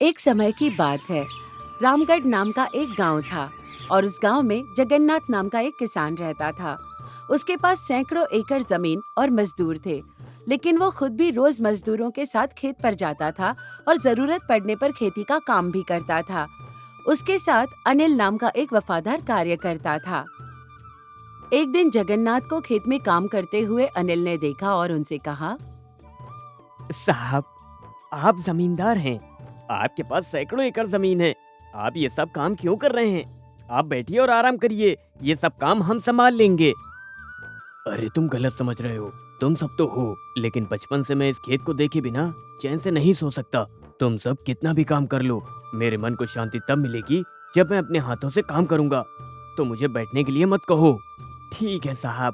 एक समय की बात है। रामगढ़ नाम का एक गांव था और उस गांव में जगन्नाथ नाम का एक किसान रहता था। उसके पास सैकड़ों एकड़ जमीन और मजदूर थे, लेकिन वो खुद भी रोज मजदूरों के साथ खेत पर जाता था और जरूरत पड़ने पर खेती का काम भी करता था। उसके साथ अनिल नाम का एक वफादार कार्यकर्ता था। एक दिन जगन्नाथ को खेत में काम करते हुए अनिल ने देखा और उनसे कहा। साहब, आप जमींदार हैं। आपके पास सैकड़ों एकड़ जमीन है। आप ये सब काम क्यों कर रहे हैं? आप बैठिए और आराम करिए। ये सब काम हम संभाल लेंगे। अरे तुम गलत समझ रहे हो। तुम सब तो हो, लेकिन बचपन से मैं इस खेत को देखे बिना चैन से नहीं सो सकता। तुम सब कितना भी काम कर लो, मेरे मन को शांति तब मिलेगी जब मैं अपने हाथों से काम करूंगा। तो मुझे बैठने के लिए मत कहो। ठीक है साहब,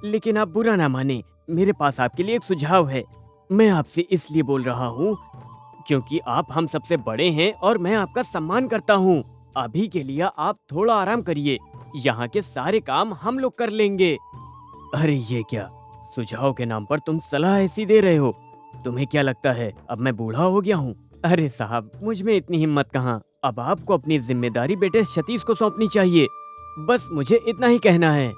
लेकिन आप बुरा ना माने, मेरे पास आपके लिए एक सुझाव है। मैं आपसे इसलिए बोल रहा हूँ क्योंकि आप हम सबसे बड़े हैं और मैं आपका सम्मान करता हूँ। अभी के लिए आप थोड़ा आराम करिए। यहाँ के सारे काम हम लोग कर लेंगे। अरे ये क्या, सुझाव के नाम पर तुम सलाह ऐसी दे रहे हो? तुम्हें क्या लगता है अब मैं बूढ़ा हो गया हूँ? अरे साहब, मुझ में इतनी हिम्मत कहाँ। अब आपको अपनी जिम्मेदारी बेटे सतीश को सौंपनी चाहिए। बस मुझे इतना ही कहना है।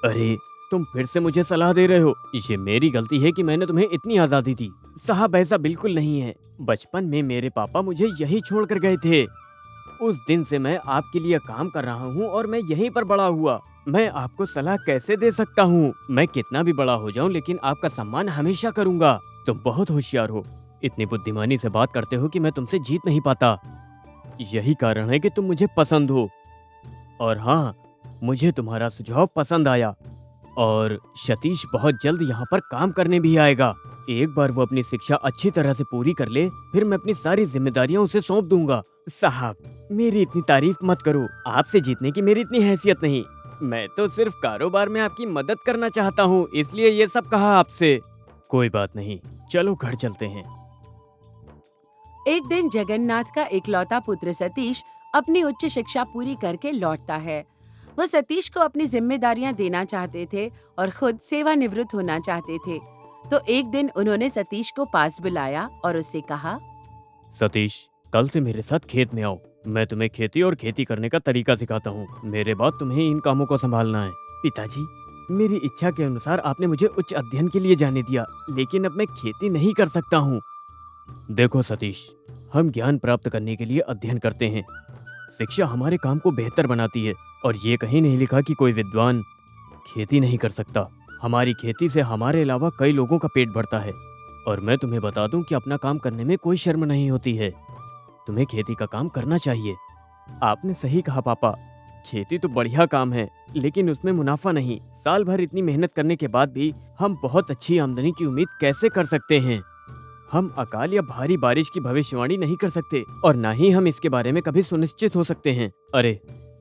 अरे तुम फिर से मुझे सलाह दे रहे हो। ये मेरी गलती है कि मैंने तुम्हें इतनी आजादी दी। साहब, ऐसा बिल्कुल नहीं है। बचपन में मेरे पापा मुझे यही छोड़ कर गए थे। उस दिन से मैं आपके लिए काम कर रहा हूँ और मैं यहीं पर बड़ा हुआ। मैं आपको सलाह कैसे दे सकता हूँ? मैं कितना भी बड़ा हो जाऊँ, लेकिन आपका सम्मान हमेशा करूंगा। तुम बहुत होशियार हो। इतनी बुद्धिमानी से बात करते हो कि मैं तुमसे जीत नहीं पाता। यही कारण है कि तुम मुझे पसंद हो। और हाँ, मुझे तुम्हारा सुझाव पसंद आया और सतीश बहुत जल्द यहाँ पर काम करने भी आएगा। एक बार वो अपनी शिक्षा अच्छी तरह से पूरी कर ले, फिर मैं अपनी सारी जिम्मेदारियां उसे सौंप दूंगा। साहब, मेरी इतनी तारीफ मत करो। आपसे जीतने की मेरी इतनी हैसियत नहीं। मैं तो सिर्फ कारोबार में आपकी मदद करना चाहता हूँ, इसलिए ये सब कहा आपसे। कोई बात नहीं, चलो घर चलते हैं। एक दिन जगन्नाथ का इकलौता पुत्र सतीश अपनी उच्च शिक्षा पूरी करके लौटता है। वो सतीश को अपनी जिम्मेदारियां देना चाहते थे और खुद सेवानिवृत्त होना चाहते थे। तो एक दिन उन्होंने सतीश को पास बुलाया और उससे कहा। सतीश, कल से मेरे साथ खेत में आओ। मैं तुम्हें खेती और खेती करने का तरीका सिखाता हूँ। मेरे बाद तुम्हें इन कामों को संभालना है। पिताजी, मेरी इच्छा के अनुसार आपने मुझे उच्च अध्ययन के लिए जाने दिया, लेकिन अब मैं खेती नहीं कर सकता हूँ। देखो सतीश, हम ज्ञान प्राप्त करने के लिए अध्ययन करते हैं। शिक्षा हमारे काम को बेहतर बनाती है और ये कहीं नहीं लिखा कि कोई विद्वान खेती नहीं कर सकता। हमारी खेती से हमारे अलावा कई लोगों का पेट भरता है। और मैं तुम्हें बता दूं कि अपना काम करने में कोई शर्म नहीं होती है। तुम्हें खेती का काम करना चाहिए। आपने सही कहा पापा, खेती तो बढ़िया काम है, लेकिन उसमें मुनाफा नहीं। साल भर इतनी मेहनत करने के बाद भी हम बहुत अच्छी आमदनी की उम्मीद कैसे कर सकते हैं? हम अकाल या भारी बारिश की भविष्यवाणी नहीं कर सकते और ना ही हम इसके बारे में कभी सुनिश्चित हो सकते हैं। अरे,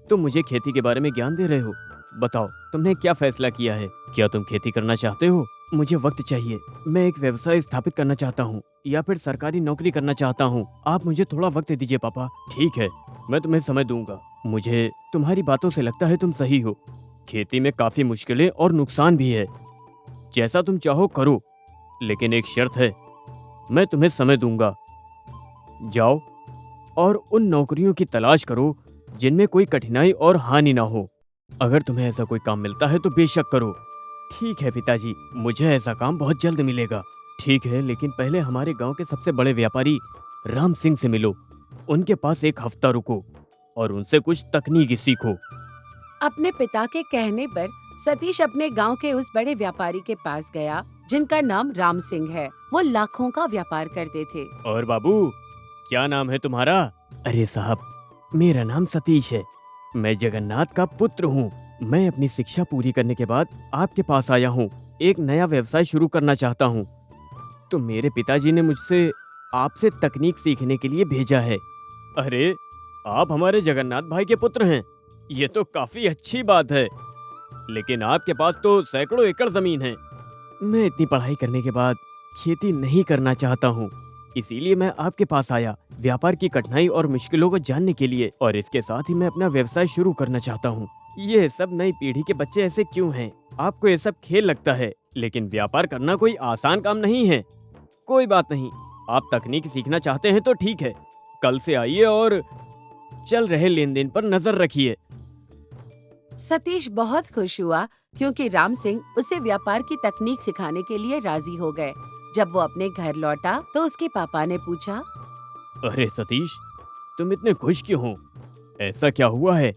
तुम मुझे खेती के बारे में ज्ञान दे रहे हो। बताओ, तुमने क्या फैसला किया है? क्या तुम खेती करना चाहते हो? मुझे वक्त चाहिए। मैं एक व्यवसाय स्थापित करना चाहता हूँ या फिर सरकारी नौकरी करना चाहता हूँ। आप मुझे थोड़ा वक्त दीजिए पापा। ठीक है, मैं तुम्हें समय दूंगा। मुझे तुम्हारी बातों से लगता है तुम सही हो। खेती में काफी मुश्किलें और नुकसान भी है। जैसा तुम चाहो करो, लेकिन एक शर्त है, मैं तुम्हें समय दूंगा। जाओ और उन नौकरियों की तलाश करो जिनमें कोई कठिनाई और हानि ना हो। अगर तुम्हें ऐसा कोई काम मिलता है तो बेशक करो। ठीक है पिताजी, मुझे ऐसा काम बहुत जल्द मिलेगा। ठीक है, लेकिन पहले हमारे गांव के सबसे बड़े व्यापारी राम सिंह से मिलो। उनके पास एक हफ्ता रुको और उनसे कुछ तकनीकी सीखो। अपने पिता के कहने पर सतीश अपने गांव के उस बड़े व्यापारी के पास गया जिनका नाम राम सिंह है। वो लाखों का व्यापार करते थे। और बाबू, क्या नाम है तुम्हारा? अरे साहब, मेरा नाम सतीश है। मैं जगन्नाथ का पुत्र हूँ। मैं अपनी शिक्षा पूरी करने के बाद आपके पास आया हूँ। एक नया व्यवसाय शुरू करना चाहता हूँ। तो मेरे पिताजी ने मुझसे आपसे तकनीक सीखने के लिए भेजा है। अरे, आप हमारे जगन्नाथ भाई के पुत्र हैं। ये तो काफी अच्छी बात है, लेकिन आपके पास तो सैकड़ों एकड़ जमीन है। मैं इतनी पढ़ाई करने के बाद खेती नहीं करना चाहता हूँ, इसीलिए मैं आपके पास आया व्यापार की कठिनाई और मुश्किलों को जानने के लिए, और इसके साथ ही मैं अपना व्यवसाय शुरू करना चाहता हूँ। ये सब नई पीढ़ी के बच्चे ऐसे क्यों हैं? आपको ये सब खेल लगता है, लेकिन व्यापार करना कोई आसान काम नहीं है। कोई बात नहीं, आप तकनीक सीखना चाहते हैं तो ठीक है। कल से आइए और चल रहे लेन देन पर नजर रखिए। सतीश बहुत खुश हुआ क्योंकि राम सिंह उसे व्यापार की तकनीक सिखाने के लिए राजी हो गए। जब वो अपने घर लौटा तो उसके पापा ने पूछा, अरे सतीश, तुम इतने खुश क्यों हो? ऐसा क्या हुआ है?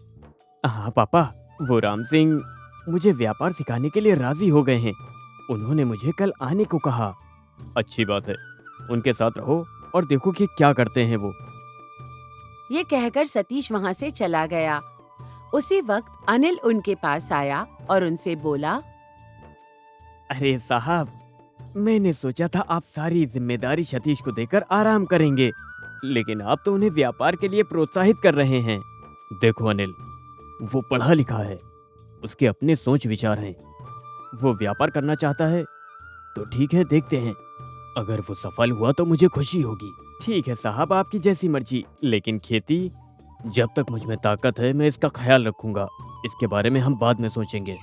हाँ पापा, वो राम सिंह मुझे व्यापार सिखाने के लिए राजी हो गए हैं। उन्होंने मुझे कल आने को कहा। अच्छी बात है, उनके साथ रहो और देखो कि क्या करते हैं वो। ये कहकर सतीश वहाँ से चला गया। उसी वक्त अनिल उनके पास आया और उनसे बोला, अरे साहब, मैंने सोचा था आप सारी जिम्मेदारी सतीश को देकर आराम करेंगे, लेकिन आप तो उन्हें व्यापार के लिए प्रोत्साहित कर रहे हैं। देखो अनिल, वो पढ़ा लिखा है, उसके अपने सोच विचार हैं। वो व्यापार करना चाहता है तो ठीक है, देखते हैं। अगर वो सफल हुआ तो मुझे खुशी होगी। ठीक है साहब, आपकी जैसी मर्जी, लेकिन खेती, जब तक मुझ में ताकत है मैं इसका ख्याल रखूंगा। इसके बारे में हम बाद में सोचेंगे।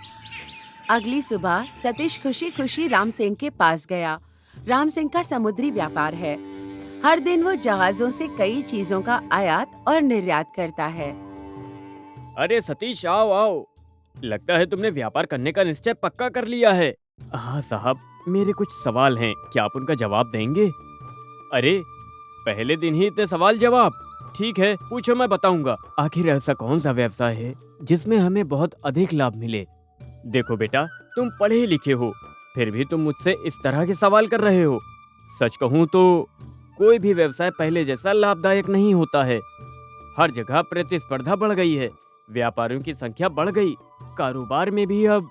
अगली सुबह सतीश खुशी खुशी राम सिंह के पास गया। राम सिंह का समुद्री व्यापार है। हर दिन वो जहाजों से कई चीजों का आयात और निर्यात करता है। अरे सतीश, आओ आओ, लगता है तुमने व्यापार करने का निश्चय पक्का कर लिया है। हाँ साहब, मेरे कुछ सवाल हैं, क्या आप उनका जवाब देंगे? अरे पहले दिन ही इतने सवाल जवाब? ठीक है, पूछो, मैं बताऊंगा। आखिर ऐसा कौन सा व्यवसाय है जिसमें हमें बहुत अधिक लाभ मिले? देखो बेटा, तुम पढ़े लिखे हो, फिर भी तुम मुझसे इस तरह के सवाल कर रहे हो। सच कहूँ तो कोई भी व्यवसाय पहले जैसा लाभदायक नहीं होता है। हर जगह प्रतिस्पर्धा बढ़ गई है, व्यापारियों की संख्या बढ़ गई, कारोबार में भी अब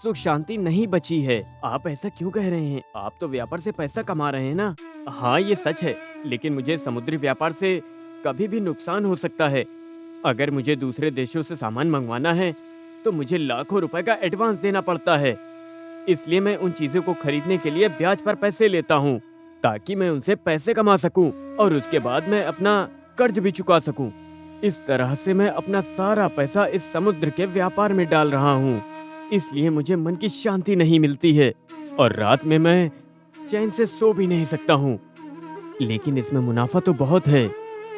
सुख शांति नहीं बची है। आप ऐसा क्यों कह रहे हैं? आप तो व्यापार से पैसा कमा रहे हैं ना। हाँ ये सच है, लेकिन मुझे समुद्री व्यापार से कभी भी नुकसान हो सकता है। अगर मुझे दूसरे देशों से सामान मंगवाना है तो मुझे लाखों रुपए का एडवांस देना पड़ता है। इसलिए मैं उन चीजों को खरीदने के लिए ब्याज पर पैसे लेता हूँ, ताकि मैं उनसे पैसे कमा सकूं और उसके बाद मैं अपना कर्ज भी चुका सकूं। इस तरह से मैं अपना सारा पैसा इस समुद्र के व्यापार में डाल रहा हूँ। इसलिए मुझे मन की शांति नहीं मिलती है और रात में मैं चैन से सो भी नहीं सकता हूँ। लेकिन इसमें मुनाफा तो बहुत है।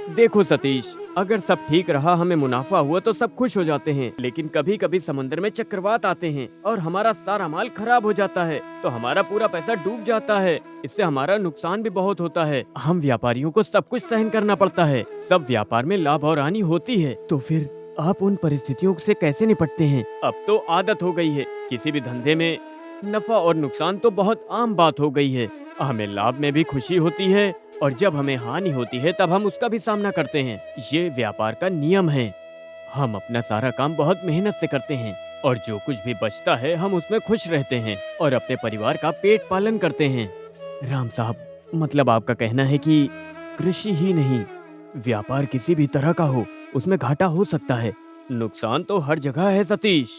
देखो सतीश, अगर सब ठीक रहा, हमें मुनाफा हुआ तो सब खुश हो जाते हैं, लेकिन कभी कभी समुद्र में चक्रवात आते हैं और हमारा सारा माल खराब हो जाता है, तो हमारा पूरा पैसा डूब जाता है। इससे हमारा नुकसान भी बहुत होता है। हम व्यापारियों को सब कुछ सहन करना पड़ता है। सब व्यापार में लाभ और हानि होती है। तो फिर आप उन परिस्थितियों से कैसे निपटते हैं? अब तो आदत हो गई है। किसी भी धंधे में नफा और नुकसान तो बहुत आम बात हो गई है। हमें लाभ में भी खुशी होती है और जब हमें हानि होती है तब हम उसका भी सामना करते हैं। ये व्यापार का नियम है। हम अपना सारा काम बहुत मेहनत से करते हैं और जो कुछ भी बचता है हम उसमें खुश रहते हैं और अपने परिवार का पेट पालन करते हैं। राम साहब, मतलब आपका कहना है कि कृषि ही नहीं, व्यापार किसी भी तरह का हो, उसमें घाटा हो सकता है। नुकसान तो हर जगह है सतीश।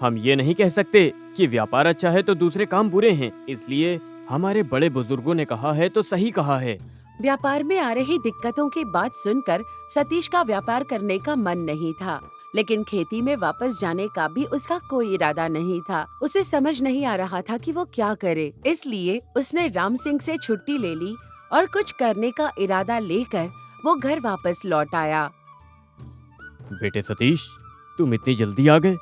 हम ये नहीं कह सकते कि व्यापार अच्छा है तो दूसरे काम बुरे हैं। इसलिए हमारे बड़े बुजुर्गों ने कहा है तो सही कहा है। व्यापार में आ रही दिक्कतों की बात सुनकर सतीश का व्यापार करने का मन नहीं था, लेकिन खेती में वापस जाने का भी उसका कोई इरादा नहीं था। उसे समझ नहीं आ रहा था कि वो क्या करे। इसलिए उसने राम सिंह से छुट्टी ले ली और कुछ करने का इरादा लेकर वो घर वापस लौट आया। बेटे सतीश, तुम इतनी जल्दी आ गए?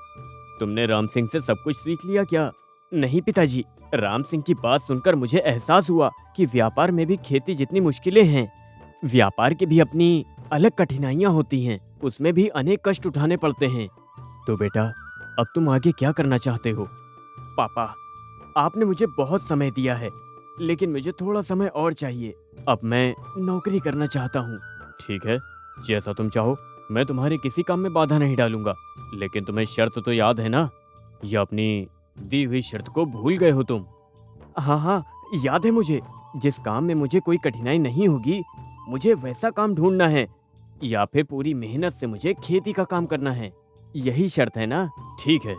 तुमने राम सिंह से सब कुछ सीख लिया क्या? नहीं पिताजी, राम सिंह की बात सुनकर मुझे एहसास हुआ कि व्यापार में भी खेती जितनी मुश्किलें हैं, व्यापार की भी अपनी अलग कठिनाइयां होती हैं। उसमें भी अनेक कष्ट उठाने पड़ते हैं। तो बेटा, अब तुम आगे क्या करना चाहते हो? पापा, आपने मुझे बहुत समय दिया है, लेकिन मुझे थोड़ा समय और चाहिए। अब मैं नौकरी करना चाहता हूँ। ठीक है, जैसा तुम चाहो। मैं तुम्हारे किसी काम में बाधा नहीं डालूंगा, लेकिन तुम्हें शर्त तो याद है ना? या अपनी दी हुई शर्त को भूल गए हो तुम? हाँ हाँ, याद है मुझे। जिस काम में मुझे कोई कठिनाई नहीं होगी, मुझे वैसा काम ढूंढना है, या फिर पूरी मेहनत से मुझे खेती का काम करना है। यही शर्त है ना? ठीक है,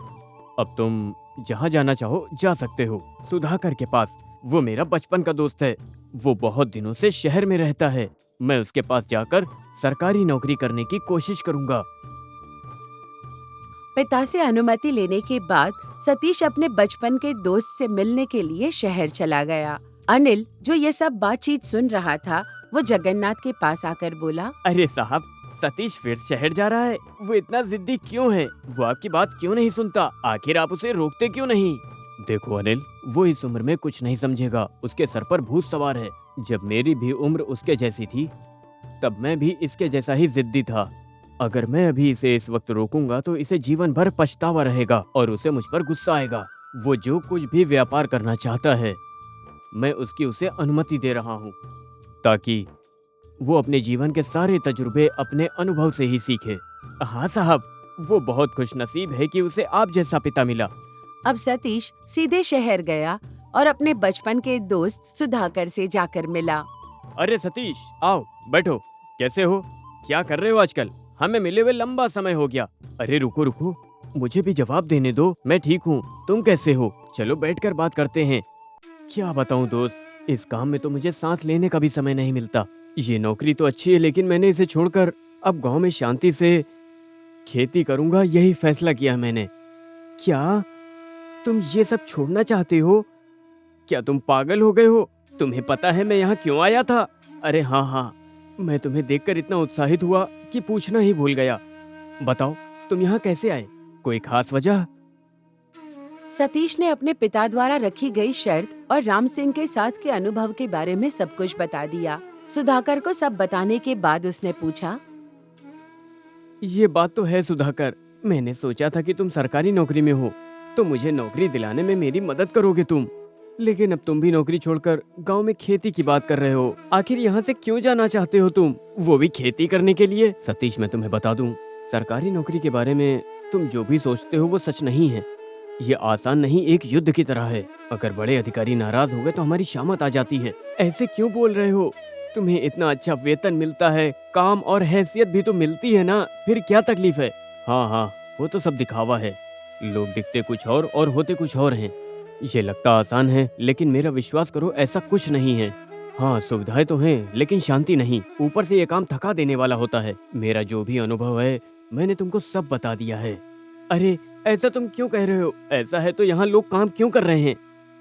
अब तुम जहाँ जाना चाहो जा सकते हो। सुधाकर के पास, वो मेरा बचपन का दोस्त है। वो बहुत दिनों से शहर में रहता है। मैं उसके पास जाकर सरकारी नौकरी करने की कोशिश करूंगा। पिता से अनुमति लेने के बाद सतीश अपने बचपन के दोस्त से मिलने के लिए शहर चला गया। अनिल, जो ये सब बातचीत सुन रहा था, वो जगन्नाथ के पास आकर बोला, अरे साहब, सतीश फिर शहर जा रहा है। वो इतना जिद्दी क्यों है? वो आपकी बात क्यों नहीं सुनता? आखिर आप उसे रोकते क्यों नहीं? देखो अनिल, वो इस उम्र में कुछ नहीं समझेगा। उसके सर पर भूत सवार है। जब मेरी भी उम्र उसके जैसी थी, तब मैं भी इसके जैसा ही जिद्दी था। अगर मैं अभी इसे इस वक्त रोकूंगा तो इसे जीवन भर पछतावा रहेगा और उसे मुझ पर गुस्सा आएगा। वो जो कुछ भी व्यापार करना चाहता है, मैं उसकी उसे अनुमति दे रहा हूँ, ताकि वो अपने जीवन के सारे तजुर्बे अपने अनुभव से ही सीखे। हाँ साहब, वो बहुत खुशनसीब है कि उसे आप जैसा पिता मिला। अब सतीश सीधे शहर गया और अपने बचपन के दोस्त सुधाकर से जाकर मिला। अरे सतीश, आओ बैठो। कैसे हो? क्या कर रहे हो आजकल? हमें मिले हुए लंबा समय हो गया। अरे रुको रुको, मुझे भी जवाब देने दो। मैं ठीक हूँ, तुम कैसे हो? चलो बैठकर बात करते हैं। क्या बताऊँ दोस्त, इस काम में तो मुझे सांस लेने का भी समय नहीं मिलता। ये नौकरी तो अच्छी है, लेकिन मैंने इसे छोड़कर अब गांव में शांति से खेती करूंगा, यही फैसला किया मैंने। क्या तुम ये सब छोड़ना चाहते हो? क्या तुम पागल हो गए हो? तुम्हें पता है मैं यहाँ क्यों आया था? अरे हाँ हाँ, मैं तुम्हें देखकर इतना उत्साहित हुआ कि पूछना ही भूल गया। बताओ, तुम यहाँ कैसे आए? कोई खास वजह? सतीश ने अपने पिता द्वारा रखी गई शर्त और राम सिंह के साथ के अनुभव के बारे में सब कुछ बता दिया। सुधाकर को सब बताने के बाद उसने पूछा, ये बात तो है सुधाकर, मैंने सोचा था कि तुम सरकारी नौकरी में हो तो मुझे नौकरी दिलाने में मेरी मदद करोगे तुम। लेकिन अब तुम भी नौकरी छोड़कर गांव में खेती की बात कर रहे हो। आखिर यहाँ से क्यों जाना चाहते हो तुम, वो भी खेती करने के लिए? सतीश, मैं तुम्हें बता दूं, सरकारी नौकरी के बारे में तुम जो भी सोचते हो वो सच नहीं है। ये आसान नहीं, एक युद्ध की तरह है। अगर बड़े अधिकारी नाराज हो गए तो हमारी शामत आ जाती है। ऐसे क्यों बोल रहे हो? तुम्हें इतना अच्छा वेतन मिलता है, काम और हैसियत भी तो मिलती है ना, फिर क्या तकलीफ है? हाँ हाँ, वो तो सब दिखावा है। लोग दिखते कुछ और होते कुछ और हैं। ये लगता आसान है, लेकिन मेरा विश्वास करो, ऐसा कुछ नहीं है। हाँ, सुविधाएं तो हैं, लेकिन शांति नहीं। ऊपर से ये काम थका देने वाला होता है। मेरा जो भी अनुभव है मैंने तुमको सब बता दिया है। अरे ऐसा तुम क्यों कह रहे हो? ऐसा है तो यहाँ लोग काम क्यों कर रहे हैं?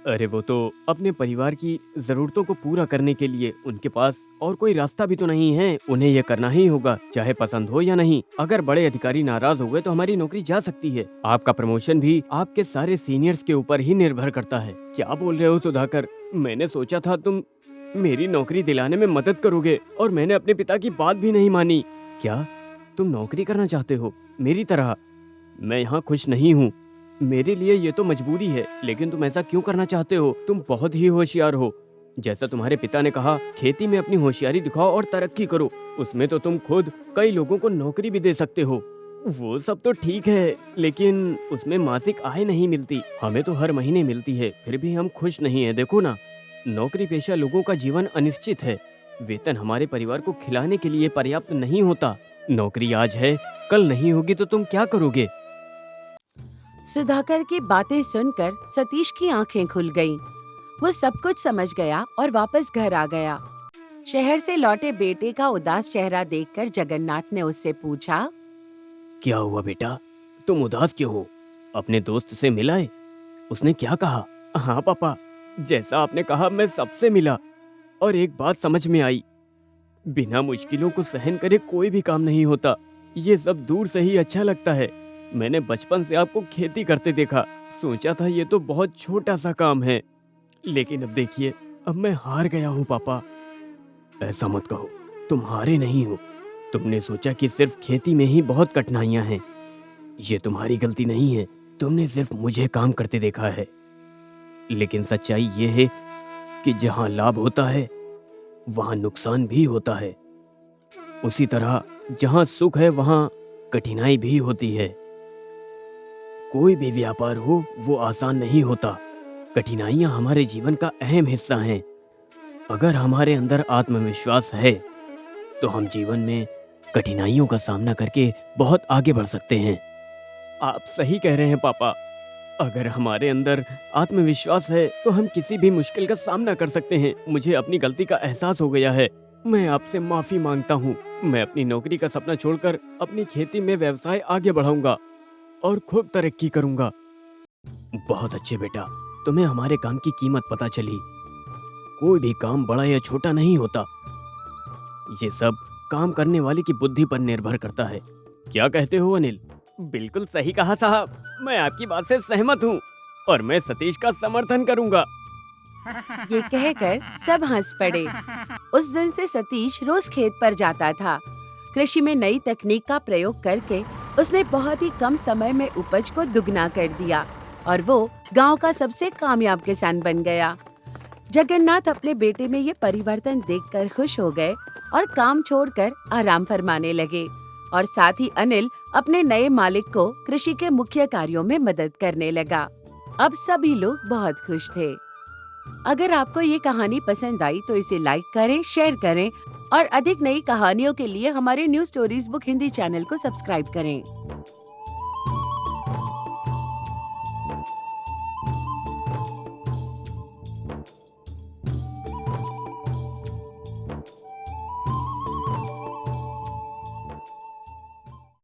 अरे वो तो अपने परिवार की जरूरतों को पूरा करने के लिए, उनके पास और कोई रास्ता भी तो नहीं है। उन्हें यह करना ही होगा, चाहे पसंद हो या नहीं। अगर बड़े अधिकारी नाराज हो गए तो हमारी नौकरी जा सकती है। आपका प्रमोशन भी आपके सारे सीनियर्स के ऊपर ही निर्भर करता है। क्या बोल रहे हो सुधाकर? मैंने सोचा था तुम मेरी नौकरी दिलाने में मदद करोगे और मैंने अपने पिता की बात भी नहीं मानी। क्या तुम नौकरी करना चाहते हो मेरी तरह? मैं यहाँ खुश नहीं हूँ। मेरे लिए ये तो मजबूरी है, लेकिन तुम ऐसा क्यों करना चाहते हो? तुम बहुत ही होशियार हो। जैसा तुम्हारे पिता ने कहा, खेती में अपनी होशियारी दिखाओ और तरक्की करो। उसमें तो तुम खुद कई लोगों को नौकरी भी दे सकते हो। वो सब तो ठीक है, लेकिन उसमें मासिक आय नहीं मिलती। हमें तो हर महीने मिलती है, फिर भी हम खुश नहीं है। देखो ना, नौकरी पेशा लोगों का जीवन अनिश्चित है। वेतन हमारे परिवार को खिलाने के लिए पर्याप्त नहीं होता। नौकरी आज है, कल नहीं होगी तो तुम क्या करोगे? सुधाकर की बातें सुनकर सतीश की आंखें खुल गईं। वो सब कुछ समझ गया और वापस घर आ गया। शहर से लौटे बेटे का उदास चेहरा देखकर जगन्नाथ ने उससे पूछा, क्या हुआ बेटा, तुम उदास क्यों हो? अपने दोस्त से मिलाए? उसने क्या कहा? हाँ पापा, जैसा आपने कहा मैं सबसे मिला और एक बात समझ में आई, बिना मुश्किलों को सहन करे कोई भी काम नहीं होता। ये सब दूर से ही अच्छा लगता है। मैंने बचपन से आपको खेती करते देखा, सोचा था ये तो बहुत छोटा सा काम है, लेकिन अब देखिए, अब मैं हार गया हूँ पापा। ऐसा मत कहो, तुम हारे नहीं हो। तुमने सोचा कि सिर्फ खेती में ही बहुत कठिनाइयां हैं। ये तुम्हारी गलती नहीं है, तुमने सिर्फ मुझे काम करते देखा है। लेकिन सच्चाई ये है कि जहाँ लाभ होता है वहाँ नुकसान भी होता है। उसी तरह जहाँ सुख है वहाँ कठिनाई भी होती है। कोई भी व्यापार हो वो आसान नहीं होता। कठिनाइयाँ हमारे जीवन का अहम हिस्सा हैं। अगर हमारे अंदर आत्मविश्वास है तो हम जीवन में कठिनाइयों का सामना करके बहुत आगे बढ़ सकते हैं। आप सही कह रहे हैं पापा। अगर हमारे अंदर आत्मविश्वास है तो हम किसी भी मुश्किल का सामना कर सकते हैं। मुझे अपनी गलती का एहसास हो गया है। मैं आपसे माफी मांगता हूँ। मैं अपनी नौकरी का सपना छोड़कर अपनी खेती में व्यवसाय आगे बढ़ाऊंगा और खूब तरक्की करूंगा। बहुत अच्छे बेटा, तुम्हें हमारे काम की कीमत पता चली। कोई भी काम बड़ा या छोटा नहीं होता। ये सब काम करने वाले की बुद्धि पर निर्भर करता है। क्या कहते हो अनिल? बिल्कुल सही कहा साहब, मैं आपकी बात से सहमत हूँ और मैं सतीश का समर्थन करूंगा। ये कहकर सब हंस पड़े। उस दिन से सतीश रोज खेत पर जाता था। कृषि में नई तकनीक का प्रयोग करके उसने बहुत ही कम समय में उपज को दुगना कर दिया और वो गांव का सबसे कामयाब किसान बन गया। जगन्नाथ अपने बेटे में ये परिवर्तन देखकर खुश हो गए और काम छोड़कर आराम फरमाने लगे और साथ ही अनिल अपने नए मालिक को कृषि के मुख्य कार्यों में मदद करने लगा। अब सभी लोग बहुत खुश थे। अगर आपको ये कहानी पसंद आई तो इसे लाइक करें, शेयर करें और अधिक नई कहानियों के लिए हमारे new stories book Hindi channel को सब्सक्राइब करें।